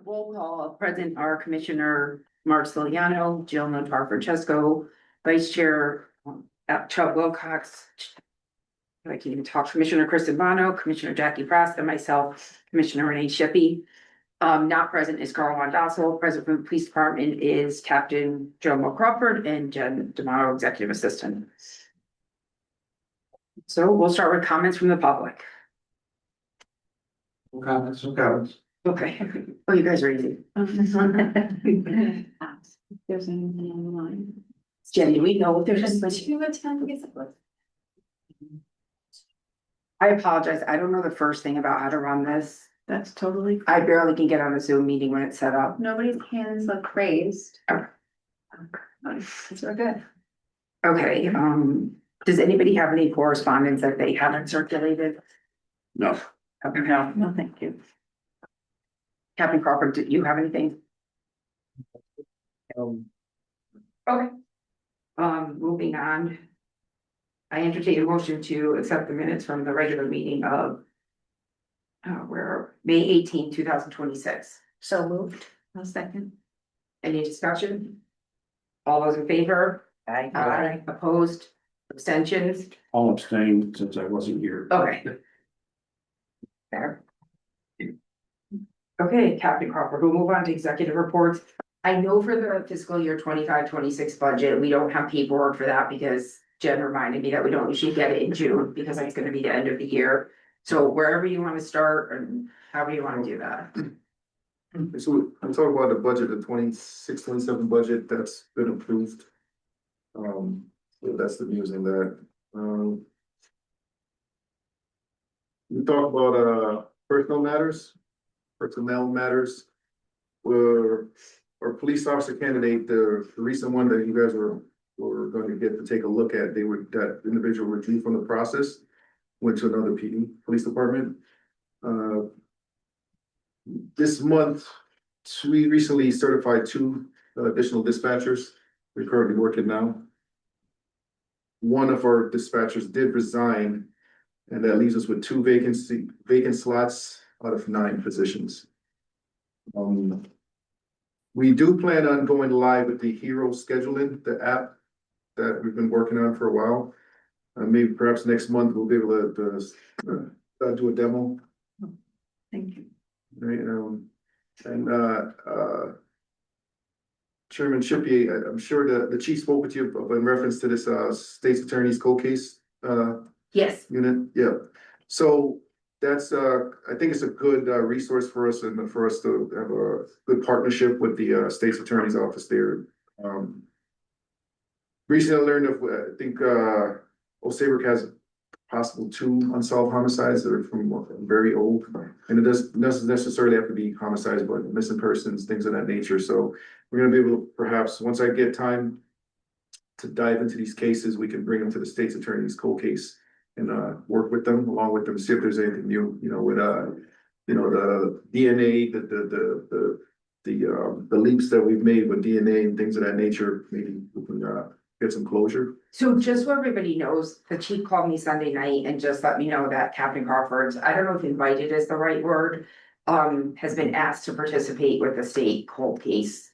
Roll call, present are Commissioner Marciliano, Jill Notar Francesco, Vice Chair Chubb Wilcox. I can even talk, Commissioner Chris Albano, Commissioner Jackie Frost, and myself, Commissioner Renee Shippey. Not present is Carl Mondasso. Present from the Police Department is Captain Joe Mo Crawford and Jen D'Amato, Executive Assistant. So we'll start with comments from the public. Comments. Okay. Oh, you guys are easy. There's anything on the line. Jen, do we know if there's Just anybody? two attendants. I apologize. I don't know the first thing about how to run this. That's totally, I barely can get on a Zoom meeting when it's set up. nobody's hands look raised. Oh. So good. Okay, does anybody have any correspondence that they haven't circulated? No. Okay, no. No, thank you. Captain Crawford, do you have anything? Okay. Moving on. I entertain a motion to accept the minutes from the regular meeting of where May 18, 2026. So moved. A second. Any discussion? All those in favor? Aye. Opposed? Abstentions? I'll abstain since I wasn't here. Okay. Fair. Okay, Captain Crawford, we'll move on to executive reports. I know for the fiscal year 25-26 budget, we don't have paperwork for that because Jen reminded me that we don't usually get it in June because it's gonna be the end of the year. So wherever you want to start and however you want to do that. So I'm talking about the budget, the 26-27 budget that's been approved. So that's the news in that. We talk about personnel matters. Where our police officer candidate, the recent one that you guys were going to get to take a look at, that individual withdrew from the process, went to another police department. This month, we recently certified 2 additional dispatchers. We're currently working now. One of our dispatchers did resign, and that leaves us with 2 vacant slots out of 9 positions. We do plan on going live with the Hero Scheduling, the app that we've been working on for a while. Maybe perhaps next month we'll be able to do a demo. Thank you. Right, Chairman Shippey, I'm sure the chief spoke with you in reference to this state's attorney's cold case Yes. unit, yeah. So that's I think it's a good resource for us and for us to have a good partnership with the state's attorney's office there. Recently I learned of, I think Saybrook has possible 2 unsolved homicides that are from very old, and it doesn't necessarily have to be homicides, but missing persons, things of that nature. So we're gonna be able to, perhaps, once I get time to dive into these cases, we can bring them to the state's attorney's cold case and work with them, along with them, see if there's anything new, with the DNA, the leaps that we've made with DNA and things of that nature. Maybe we can get some closure. So just so everybody knows, the chief called me Sunday night and just let me know that Captain Crawford's, I don't know if invited is the right word, has been asked to participate with the state cold case.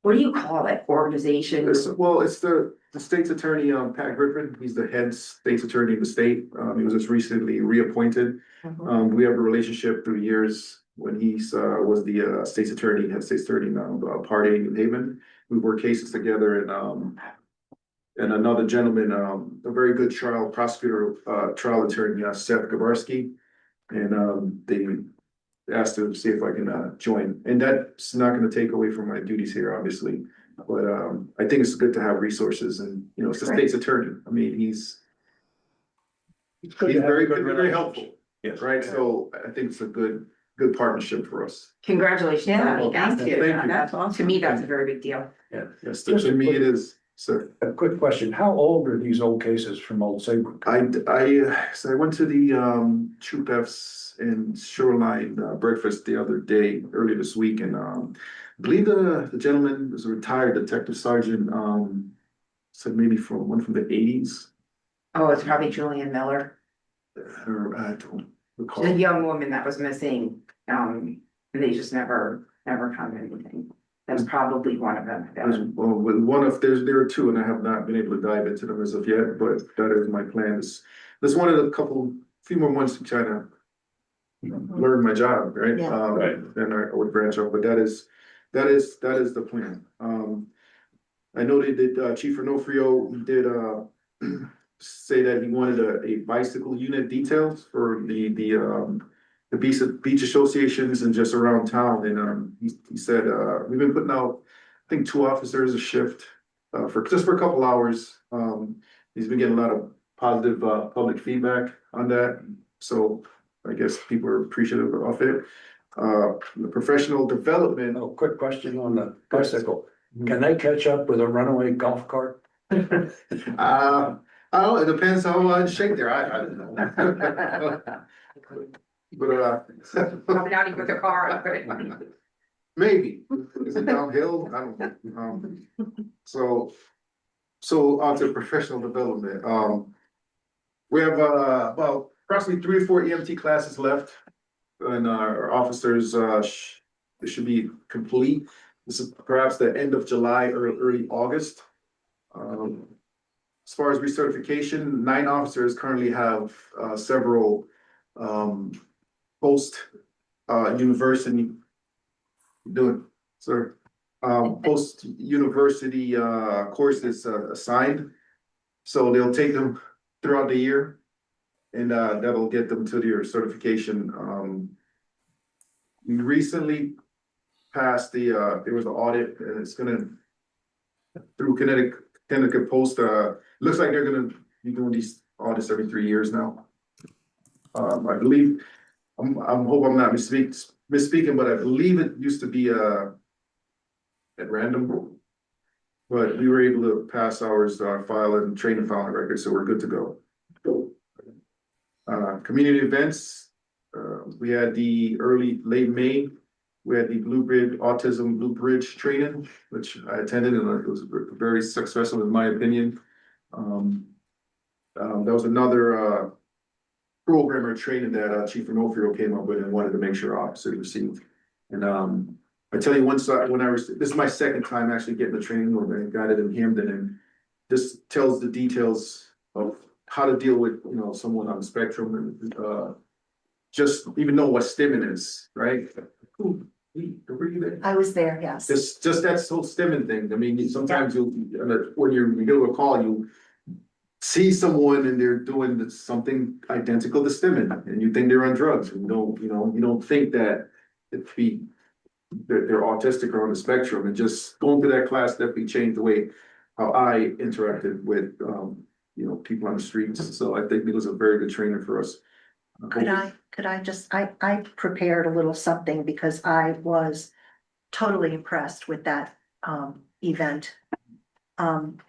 What do you call it? Organization? It's the state's attorney, Pat Griffin. He's the head state's attorney of the state. He was just recently reappointed. We have a relationship through years when he was the state's attorney, head state's attorney now, Part A, New Haven. We worked cases together, and another gentleman, a very good trial prosecutor, trial attorney, Seth Gabarsky. And they asked to see if I can join. And that's not going to take away from my duties here, obviously. But I think it's good to have resources, and it's the state's attorney. I mean, he's very helpful. Yes. Right. So I think it's a good partnership for us. Congratulations. Yeah, on thank that. you. Thank you. That's awesome. To me, that's a very big deal. Yeah. Yes, to me it is, sir. A quick question, how old are these old cases from Old Saybrook? I went to the Troop F's and Shoreline breakfast the other day, earlier this week, and I believe the gentleman was a retired detective sergeant, said maybe one from the 80s. Oh, it's probably Julian Miller, Or I don't recall. the young woman that was missing. And they just never never found anything. That's probably one of them. There's, well, with one of, there are two, and I have not been able to dive into them as of yet, but that is my plan. This one of the few more months to try to learn my job, right? Yeah. Right. And I would branch out, but that is the plan. I know they did, Chief Renofrio did, say that he wanted a bicycle unit details for the beach associations and just around town, and, he said, we've been putting out, I think, 2 officers a shift, for a couple hours. He's been getting a lot of positive, public feedback on that, so I guess people are appreciative of it. The professional development. Oh, quick question on the bicycle. Can they catch up with a runaway golf cart? Oh, it depends how in shape they're, I don't know. But, Probably not even with a car. maybe, is it downhill? I don't know. So onto professional development, we have, about approximately 3 to 4 EMT classes left. And our officers, it should be complete. This is perhaps the end of July or early August. As far as recertification, 9 officers currently have, several, post, university. Doing, sir, post university, courses, assigned. So they'll take them throughout the year. And, that'll get them to their certification. We recently passed there was an audit, and it's gonna, through Connecticut Post, looks like they're gonna be doing these audits every 3 years now. I believe, hope I'm not misspeaking, but I believe it used to be, at random. But we were able to pass ours, file and train and file a record, so we're good to go. Community events, we had the late May, we had the Autism Blue Bridge training, which I attended, and it was very successful in my opinion. That was another, program or training that, Chief Renofrio came up with and wanted to make sure officers received. And, I tell you, this is my second time actually getting the training, or I got it in Hamden, and this tells the details of how to deal with, someone on the spectrum, and, just even know what stimming is, right? Ooh, were you there? I was there, yes. Just that whole stimming thing. I mean, sometimes when you go to a call, you see someone and they're doing something identical to stimming, and you think they're on drugs, and you don't think that they're autistic or on the spectrum. And just going to that class definitely changed the way how I interacted with, people on the streets. So I think it was a very good training for us. Could I just, I prepared a little something because I was totally impressed with that event.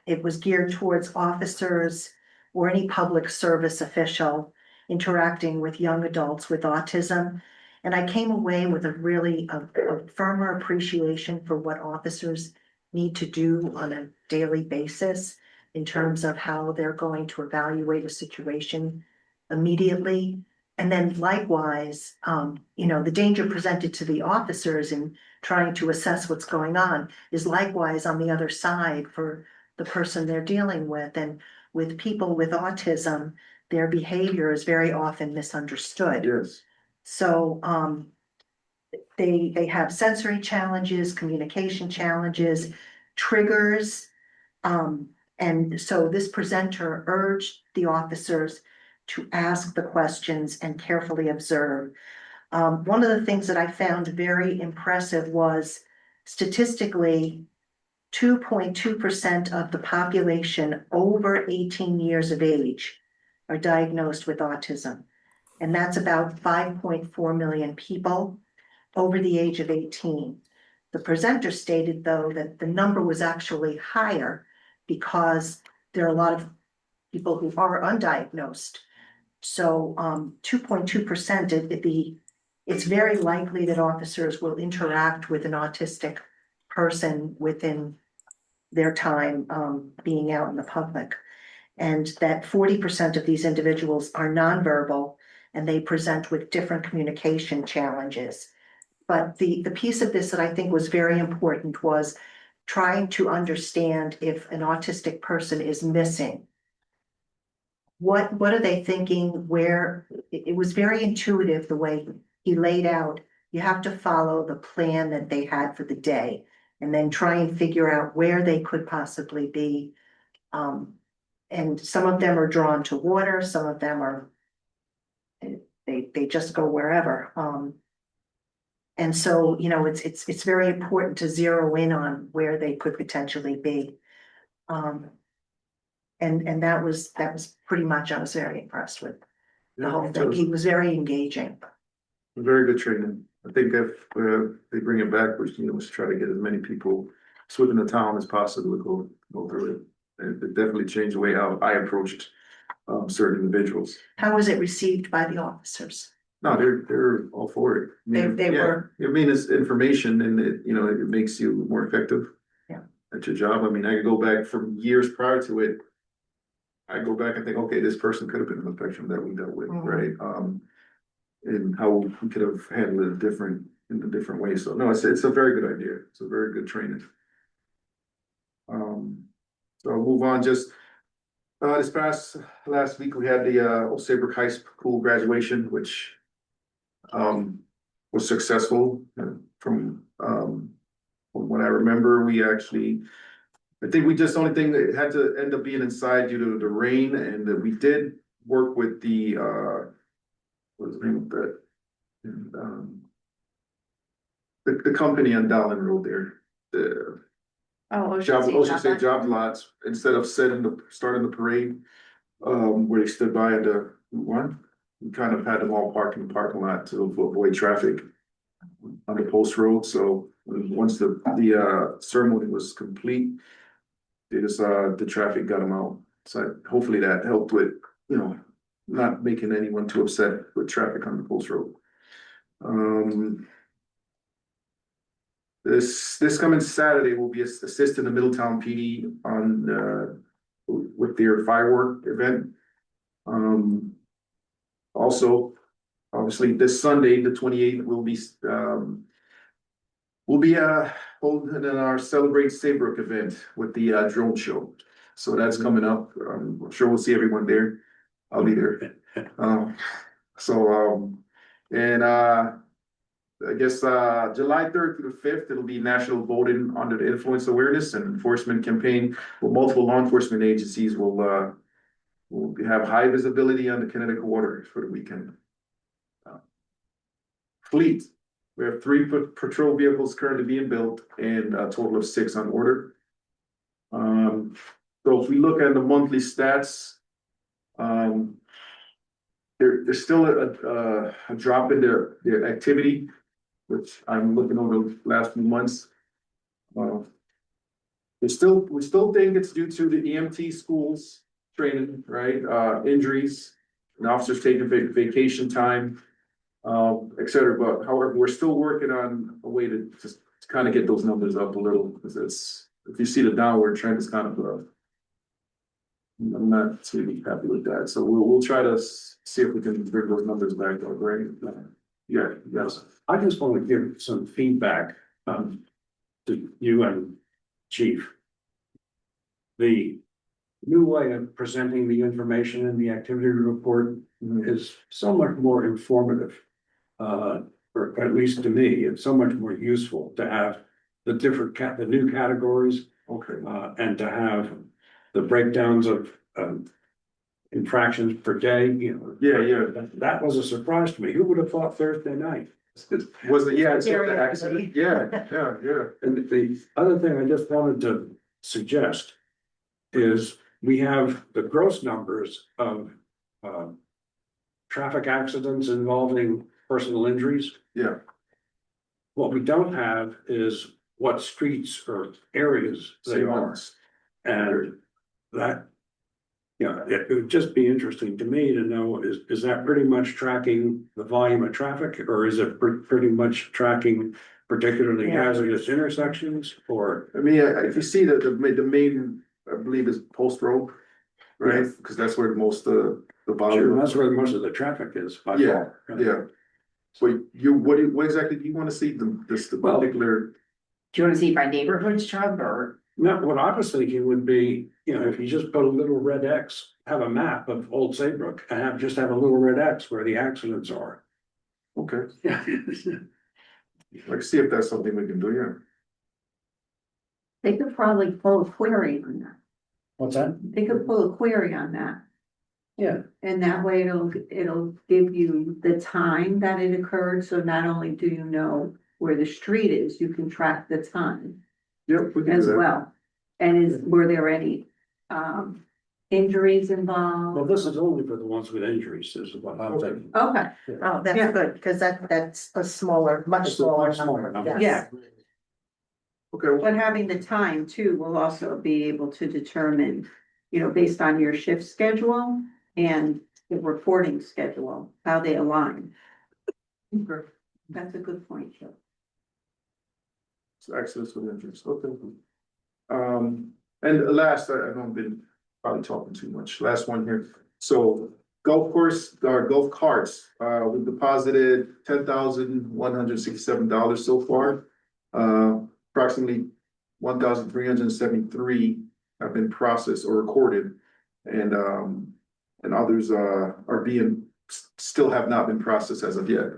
It was geared towards officers or any public service official interacting with young adults with autism. And I came away with a firmer appreciation for what officers need to do on a daily basis in terms of how they're going to evaluate a situation immediately. And then likewise, the danger presented to the officers in trying to assess what's going on is likewise on the other side for the person they're dealing with. And with people with autism, their behavior is very often misunderstood. Yes. So they have sensory challenges, communication challenges, triggers. And so this presenter urged the officers to ask the questions and carefully observe. One of the things that I found very impressive was statistically 2.2% of the population over 18 years of age are diagnosed with autism. And that's about 5.4 million people over the age of 18. The presenter stated, though, that the number was actually higher because there are a lot of people who are undiagnosed. So 2.2%, it's very likely that officers will interact with an autistic person within their time being out in the public. And that 40% of these individuals are nonverbal and they present with different communication challenges. But the piece of this that I think was very important was trying to understand if an autistic person is missing. What are they thinking? Where, it was very intuitive the way he laid out. You have to follow the plan that they had for the day and then try and figure out where they could possibly be. And some of them are drawn to water, some of them are, they just go wherever. And so, you know, it's very important to zero in on where they could potentially be. And that was pretty much, I was very impressed with the whole thing. He was very engaging. Very good training. I think if they bring it back, we should try to get as many people within the town as possible to go through it. And it definitely changed the way how I approached certain individuals. How was it received by the officers? No, they're all for it. I mean, They yeah, were. I mean, it's information and it makes you more effective. Yeah. At your job. I mean, I could go back from years prior to it. I go back and think, okay, this person could have been in the spectrum that we dealt with, right? And how we could have handled it in a different way. So no, it's a very good idea. It's a very good training. So I'll move on. Just this last week we had the Saybrook High School graduation, which was successful. From what I remember, I think we just, only thing that had to end up being inside due to the rain, and that we did work with the what was the name of that? And, the company on Dowling Road there, the Ocean State Job Lots, instead of starting the parade, where they stood by at the one, we kind of had them all parked in the parking lot to avoid traffic on the post road. So once the ceremony was complete, they just the traffic got them out. So hopefully that helped with, not making anyone too upset with traffic on the post road. This coming Saturday will be assisting the Middletown PD on with their firework event. Also, obviously, this Sunday, the 28th, we'll be holding our Celebrate Saybrook event with the drone show. So that's coming up. I'm sure we'll see everyone there. I'll be there. I guess July 3rd through the 5th, it'll be National Voting Under the Influence Awareness and Enforcement Campaign. Well, multiple law enforcement agencies will have high visibility on the Connecticut waters for the weekend. Fleet. We have 3 patrol vehicles currently being built and a total of 6 on order. So if we look at the monthly stats, there's still a drop in their activity, which I'm looking over the last few months. We still think it's due to the EMT schools training, right? Injuries, and officers taking vacation time, et cetera. But however, we're still working on a way to just kind of get those numbers up a little, because if you see the downward trend, is kind of I'm not too happy with that. So we'll try to see if we can bring those numbers back up, right? Yeah, yes. I just want to give some feedback to you and Chief. The new way of presenting the information in the activity report is so much more informative. Or at least to me, it's so much more useful to have the the new categories. Okay. And to have the breakdowns of infractions per day, Yeah. that was a surprise to me. Who would have thought Thursday night? Was it? Yeah. It's Very the accident. Yeah. And the other thing I just wanted to suggest is we have the gross numbers of traffic accidents involving personal injuries. Yeah. What we don't have is what streets or areas they Same are. ones. And that, it would just be interesting to me to know, is that pretty much tracking the volume of traffic, or is it pretty much tracking particularly Yeah. hazardous intersections, or? I mean, if you see that the main, I believe, is Post Road, right? Because that's where most the volume. Sure, that's where most of the traffic is by Yeah, far. Yeah. So what exactly do you wanna see, the Well- particular? Do you wanna see by neighborhoods, Chubb, or? No, what I was thinking would be, you know, if you just put a little red X, have a map of Old Saybrook and just have a little red X where the accidents are. Okay, Yeah. let's see if that's something we can do, yeah. They could probably pull a query on that. What's that? They could pull a query on that. Yeah. And that way it'll give you the time that it occurred, so not only do you know where the street is, you can track the time Yep, we can as do that. well. And were there any, injuries Well, involved? this is only for the ones with injuries, is what I'm thinking. Okay, Oh, Yeah. that's good, because that's a smaller, much It's a smaller much smaller number. number. Yes. yeah, Okay, well, but having the time too will also be able to determine, based on your shift schedule and the reporting schedule, how they align. That's a good point, Joe. so accidents with injuries, okay. And last, I don't been probably talking too much, last one here, so golf course, or golf carts, we deposited $10,167 so far. Approximately 1,373 have been processed or recorded. And others, are still have not been processed as of yet.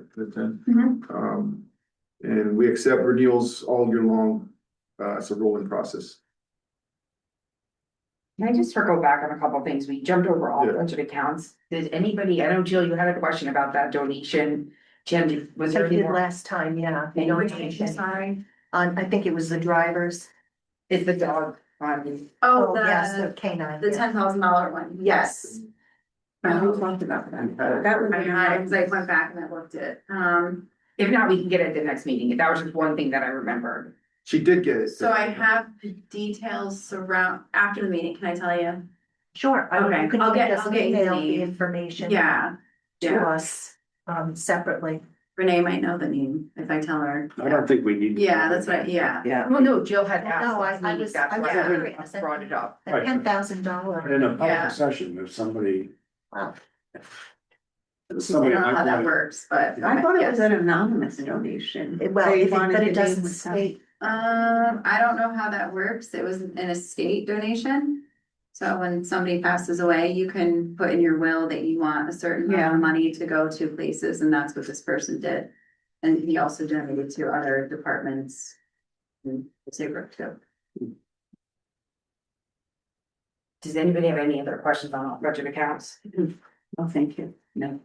And we accept renewals all year long, it's a rolling process. Can I just circle back on a couple things? We jumped over all Yeah. budget accounts. Did anybody, I know Jill, you had a question about that donation. Jen, was there I any did more? last time, yeah. the donation. Sorry. I think it was the drivers. Is the dog on? Oh, yes, the canine. The yeah. $10,000 one, yes. We talked about that. That would I be had, cause I nice. went back and I looked at, If not, we can get it at the next meeting. That was just one thing that I remembered. She did get it. so I have the details around, after the meeting, can I tell you? Sure. Okay, You can I'll get- just I'll get you the email the name. information. Yeah, To yeah. us, separately. Renee might know the name if I tell her. I don't think we need. Yeah, that's right, yeah. Yeah. Well, no, Jill had asked. No, last I meeting, was- that's I why was I curious. brought it up. The $10,000. In a Yeah. public session, if somebody. Wow. I Somebody don't know how might that want works, but. I thought it yes. was an anonymous donation. Well, They but wanted it the name doesn't with some- state. I don't know how that works. It was an estate donation. So when somebody passes away, you can put in your will that you want a certain amount of money to go to places, and that's what this person did. And he also donated to other departments in Saybrook too. Does anybody have any other questions on budget accounts? Oh, thank you. No.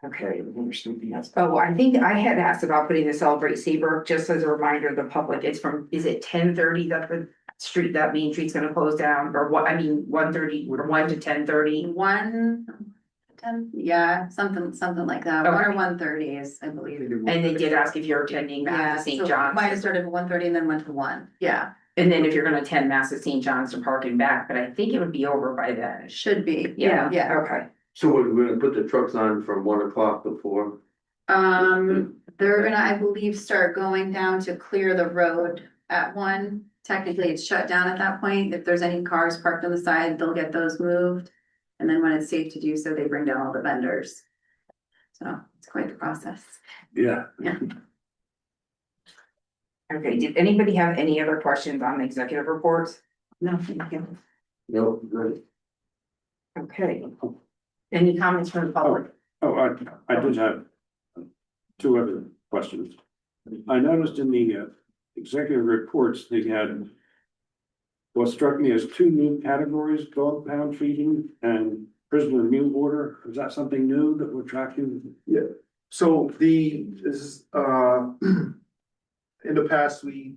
Okay, there's something else. Oh, I think I had asked about putting the Celebrate Saybrook, just as a reminder to the public, it's from, is it 10:30 that the street, that main street's gonna close down, or what, 1:30, or 1 to 10:30? 1:10, yeah, something like that. 1 or Okay. 1:30 is, I believe. And they did ask if you're attending Yeah, Mass at St. so John's. might have started at 1:30 and then went to 1. Yeah, And then if you're gonna attend Mass at St. John's to park and back, but I think it would be over by then. it should be. Yeah, Yeah. okay. So we're gonna put the trucks on from 1 o'clock to 4? They're gonna, I believe, start going down to clear the road at 1. Technically, it's shut down at that point. If there's any cars parked on the side, they'll get those moved. And then when it's safe to do so, they bring down all the vendors. So it's quite the process. Yeah. Okay, did anybody have any other questions on the executive reports? No, thank you. No, good. Okay. Any comments from the public? Oh, I did have two other questions. I noticed in the executive reports, they had what struck me as two new categories, dog pound feeding and prisoner meal order. Is that something new that we're tracking? So this is, in the past, we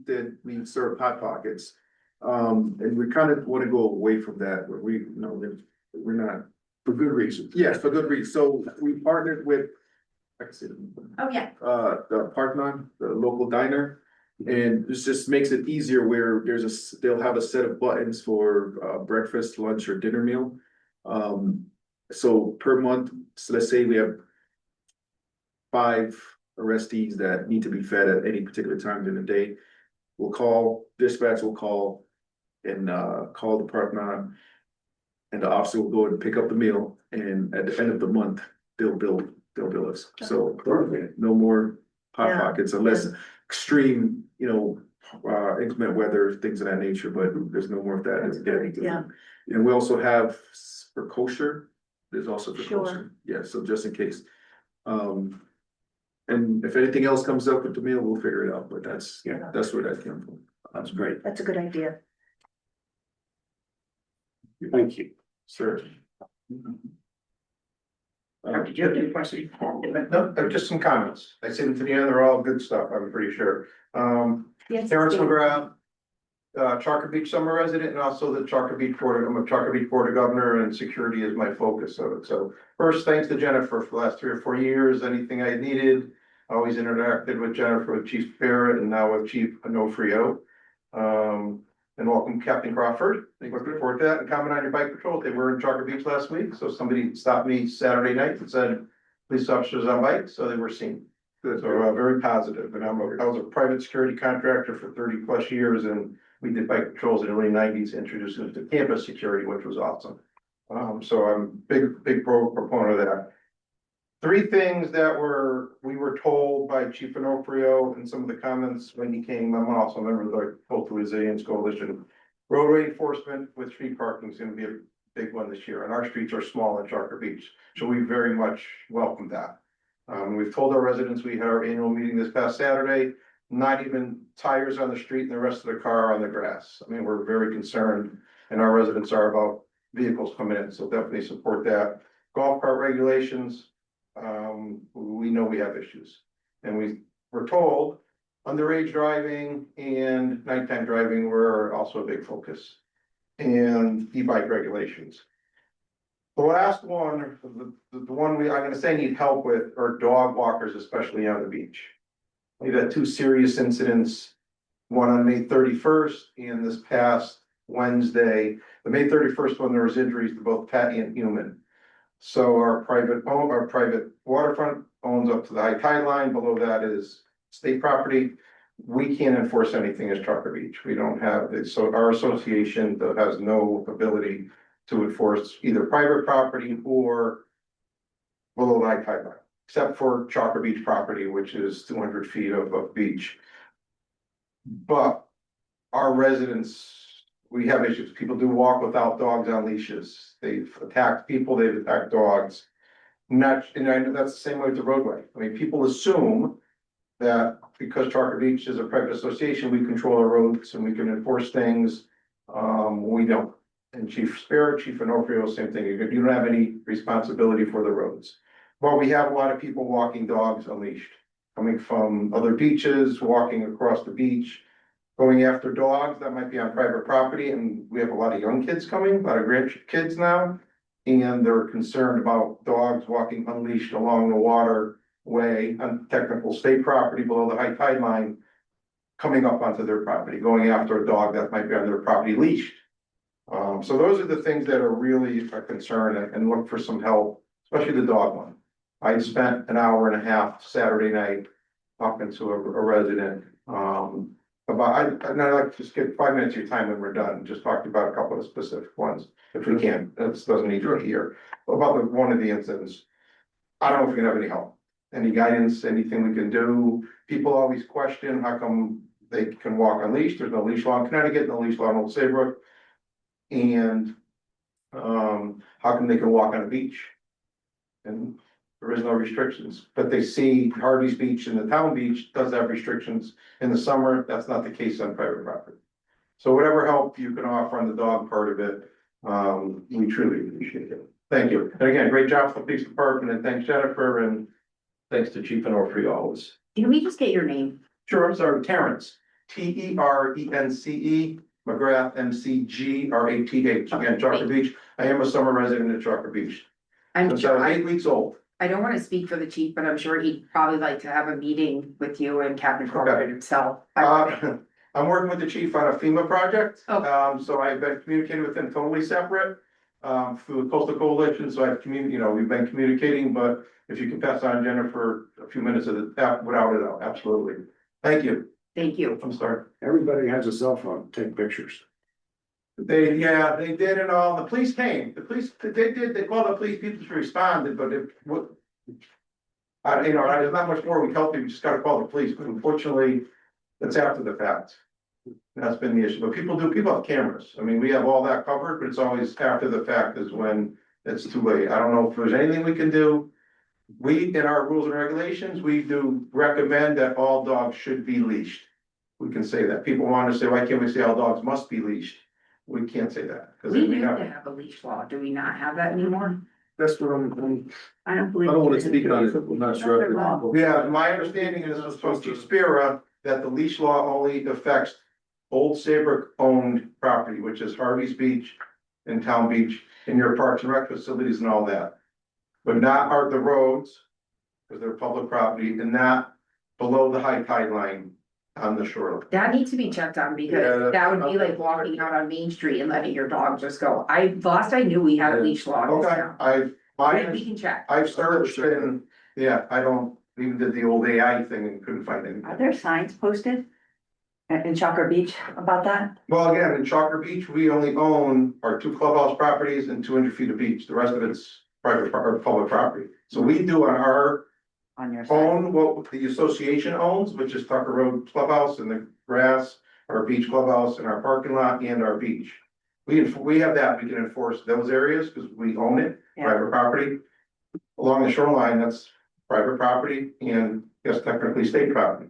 served hot pockets. And we kind of want to go away from that, where we're not, For good reason. yes, for good reason. So we partnered with, I can say, Oh, yeah. the Parkman, the local diner. And this just makes it easier where they'll have a set of buttons for breakfast, lunch, or dinner meal. So per month, so let's say we have 5 arrestees that need to be fed at any particular time during the day. We'll call, dispatch will call and call the Parkman. And the officer will go and pick up the meal, and at the end of the month, they'll bill they'll bill us. So Perfect. no more hot Yeah, pockets unless extreme, inclement weather, things of that nature, but there's no more of that. That's great, yeah. And we also have for kosher, there's also for Sure. kosher, yeah, so just in case. And if anything else comes up with the meal, we'll figure it out, but that's where that came from. That's great. That's a good idea. Thank you. Sir. Did you have any questions? No, just some comments. I see them to the end, they're all good stuff, I'm pretty sure. Yes, Terrence Steve. McGrath, Chalker Beach summer resident, and also the Chalker Beach Board, I'm a Chalker Beach Board of Governor, and security is my focus of it. So first, thanks to Jennifer for the last 3 or 4 years, anything I needed, always interacted with Jennifer, with Chief Barrett, and now with Chief Onofrio. And welcome Captain Crawford, looking forward to that, and comment on your bike patrol, they were in Chalker Beach last week, so somebody stopped me Saturday night and said, police officers on bikes, so they were seen. So very positive, and I was a private security contractor for 30+ years, and we did bike patrols in the early 90s, introduced them to campus security, which was awesome. So I'm big proponent of that. 3 things that we were told by Chief Onofrio and some of the comments when he came, I'm also a member of the Coastal Resilience Coalition. Roadway enforcement with street parking is gonna be a big one this year, and our streets are small in Chalker Beach, so we very much welcome that. We've told our residents, we had our annual meeting this past Saturday, not even tires on the street and the rest of the car on the grass. I mean, we're very concerned, and our residents are about vehicles coming in, so definitely support that. Golf cart regulations, we know we have issues. And we were told underage driving and nighttime driving were also a big focus. And e-bike regulations. The last one, the one I'm gonna say need help with are dog walkers, especially on the beach. We've had 2 serious incidents, one on May 31st and this past Wednesday. The May 31st one, there was injuries to both pet and human. So our private waterfront owns up to the high tide line, below that is state property. We can't enforce anything as Chalker Beach, we don't have it, so our association has no ability to enforce either private property or below the high tide line, except for Chalker Beach property, which is 200 feet of beach. But our residents, we have issues. People do walk without dogs on leashes. They've attacked people, they've attacked dogs. And I know that's the same way with the roadway. I mean, people assume that because Chalker Beach is a private association, we control our roads and we can enforce things. We don't. And Chief Spirit, Chief Onofrio, same thing. You don't have any responsibility for the roads. But we have a lot of people walking dogs unleashed, coming from other beaches, walking across the beach, going after dogs that might be on private property, and we have a lot of young kids coming, a lot of grandkids now. And they're concerned about dogs walking unleashed along the waterway on technical state property below the high tide line, coming up onto their property, going after a dog that might be on their property leashed. So those are the things that are really a concern, and look for some help, especially the dog one. I spent an hour and a half Saturday night talking to a resident, and I'd like to just get 5 minutes of your time when we're done, just talk about a couple of specific ones, if we can, that doesn't need to hear. About one of the incidents, I don't know if we can have any help, any guidance, anything we can do. People always question, how come they can walk on leash, there's no leash law in Connecticut, no leash law in Old Saybrook. And, how come they can walk on a beach? And there is no restrictions, but they see Harvey's Beach and the town beach does have restrictions in the summer. That's not the case on private property. So whatever help you can offer on the dog part of it, we truly appreciate it. Thank you. And again, great job for the police department, and thanks Jennifer, and thanks to Chief Onofrio always. Can we just get your name? Sure, I'm sorry, Terrence, Terence, McGrath, McGrath. Again, Chalker Beach. I am a summer resident at Chalker Beach. I'm Since I sure, was 8 weeks old. I don't wanna speak for the chief, but I'm sure he'd probably like to have a meeting with you and Captain Crawford himself. I'm working with the chief on a FEMA project. Oh. So I've been communicating with him totally separate, through the Coastal Coalition, so I've we've been communicating, but if you can pass on Jennifer a few minutes of the, without it, absolutely. Thank you. Thank you. I'm sorry. Everybody has a cell phone, take pictures. They did it all. The police came. They called the police people to respond, but there's not much more we tell people, you just gotta call the police, but unfortunately, that's after the fact. That's been the issue, but people have cameras, I mean, we have all that covered, but it's always after the fact is when it's too late, I don't know if there's anything we can do. We, in our rules and regulations, we do recommend that all dogs should be leashed. We can say that, people want to say, why can't we say all dogs must be leashed? We can't say that, because We we used to have, have a leash law. Do we not have that anymore? That's what I don't I believe. don't wanna speak on it, I'm not sure. if it- yeah, my understanding is this was from Chief Spira, that the leash law only affects Old Saybrook owned property, which is Harvey's Beach and Town Beach, and your parks and rec facilities and all that. But not the roads, because they're public property, and not below the high tide line on the shoreline. That needs to be checked on Yeah, because that would be like walking out on Main Street and letting your dog just go. Last I knew we had a leash law. in this Okay, town. We can check. I've searched and, yeah, I don't, even did the old AI thing and couldn't find anything. Are there signs posted in Chalker Beach about that? Well, again, in Chalker Beach, we only own our 2 clubhouse properties and 200 feet of beach, the rest of it's private or public property. So we do on our On your side? own what the association owns, which is Tucker Road Clubhouse and the grass, our beach clubhouse and our parking lot and our beach. We have that, we can enforce those areas because we own it, Yeah. private property. Along the shoreline, that's private property and yes, technically state property.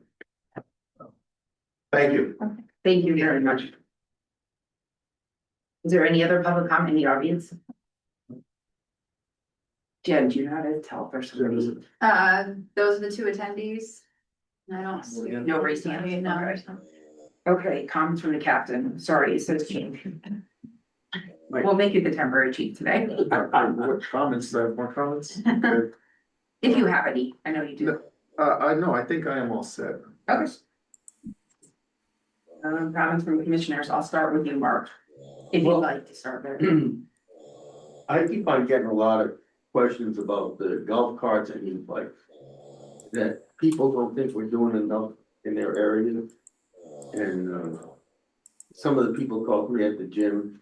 Thank you. Thank you very much. Is there any other public comment in the audience? Jen, do you know how to tell if there's somebody? Those are the 2 attendees. I don't see. No raised hands? No. Okay, comments from the captain. Sorry, it says chief. We'll make you the temporary chief today, What comments, I have more comments? if you have any. I know you do. I know, I think I am all set. Okay. Comments from commissioners. I'll start with you, Mark. If you'd Well- like to start there. I keep on getting a lot of questions about the golf carts and e-bikes. That people don't think we're doing enough in their area. And, some of the people called me at the gym.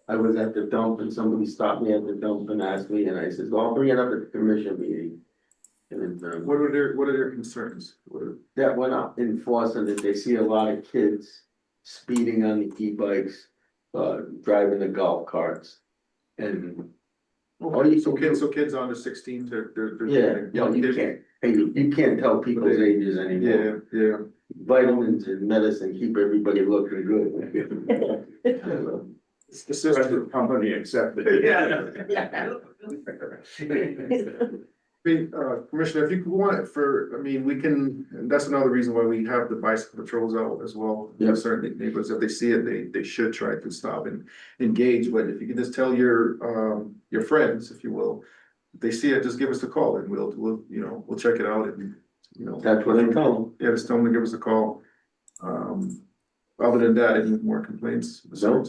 I was at the dump and somebody stopped me at the dump and asked me, and I said, well, I'll bring it up at the commission meeting. And, What are their concerns? that went up in Boston, that they see a lot of kids speeding on the e-bikes, driving the golf carts. And all you So can do, kids under 16, they're. yeah, no, you can't, hey, you can't tell people's ages anymore. Yeah. Vitamins and medicine keep everybody looking good. The sister company accepted. Commissioner, if you want we can, and that's another reason why we have the bicycle patrols out as well. Yeah. Certainly neighborhoods, if they see it, they should try to stop and engage, but if you can just tell your friends, if you will. If they see it, just give us a call and we'll check it out and, That's what I tell them. Yeah, just tell them to give us a call. Other than that, any more complaints? No.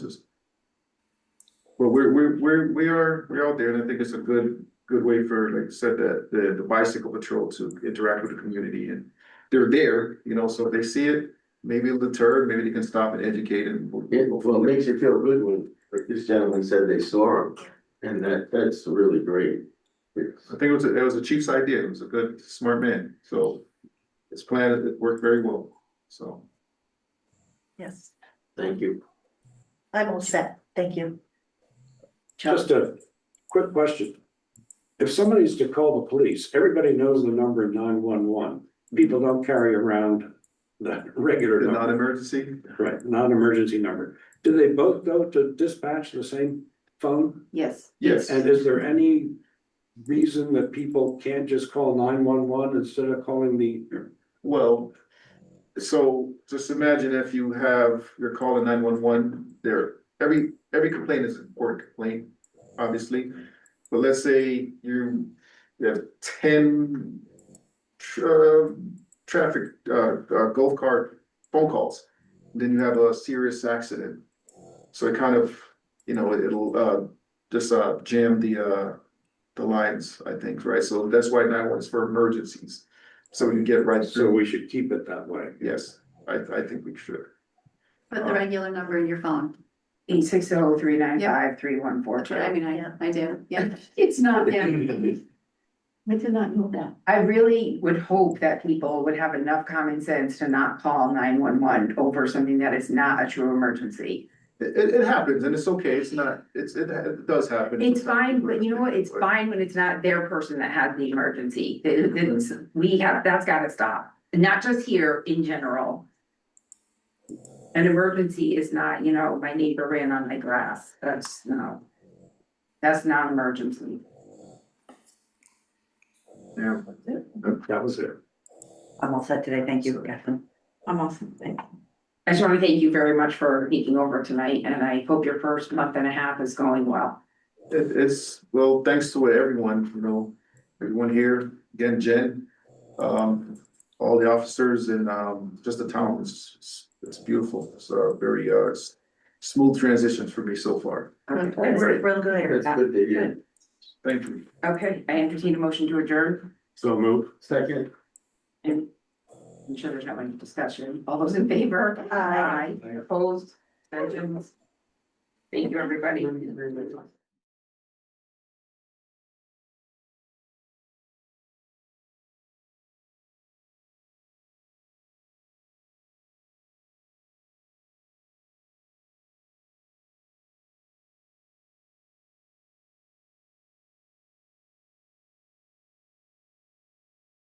Well, we're out there and I think it's a good way for, like I said, the bicycle patrol to interact with the community and they're there, so if they see it, maybe it'll deter, maybe they can stop and educate and. Well, it makes you feel good when, like this gentleman said, they saw him, and that's really great. I think it was a chief's idea. It was a good, smart man. So his plan, it worked very well. So. Yes, Thank you. I'm all set, thank you. Just a quick question. If somebody's to call the police, everybody knows the number 911. People don't carry around the regular The number, non-emergency? right, non-emergency number. Do they both go to dispatch the same phone? Yes. Yes. And is there any reason that people can't just call 911 instead of calling the? Well, so just imagine if you're calling 911, every complaint is an important complaint, obviously. But let's say you have 10 traffic, golf cart phone calls, then you have a serious accident. So it kind of, it'll just jam the lines, I think, right? So that's why 911 is for emergencies. So you get right So through. we should keep it that way. Yes, I think we should. Put the regular number in your phone. 860-395-3142. That's what I mean, I do, yeah. It's not, yeah. I did not know that. I really would hope that people would have enough common sense to not call 911 over something that is not a true emergency. It happens and it's okay. It's not, it does happen. It's fine, but you know what? It's fine when it's not their person that had the emergency. That's gotta stop. Not just here, in general. An emergency is not, my neighbor ran on my grass. That's not an emergency. Yeah, that was it. I'm all set today. Thank you, Catherine. I'm awesome, thank you. I just want to thank you very much for taking over tonight, and I hope your first month and a half is going well. It's, well, thanks to everyone, everyone here, again, Jen, all the officers and, just the town, it's beautiful. It's a very, smooth transitions for me so far. Okay, That's real good. That's good to hear. Thank you. Okay, I entertain a motion to adjourn, So move. Second. and I'm sure there's not any discussion. All those in favor? Aye. Opposed? Abstentions? Thank you, everybody.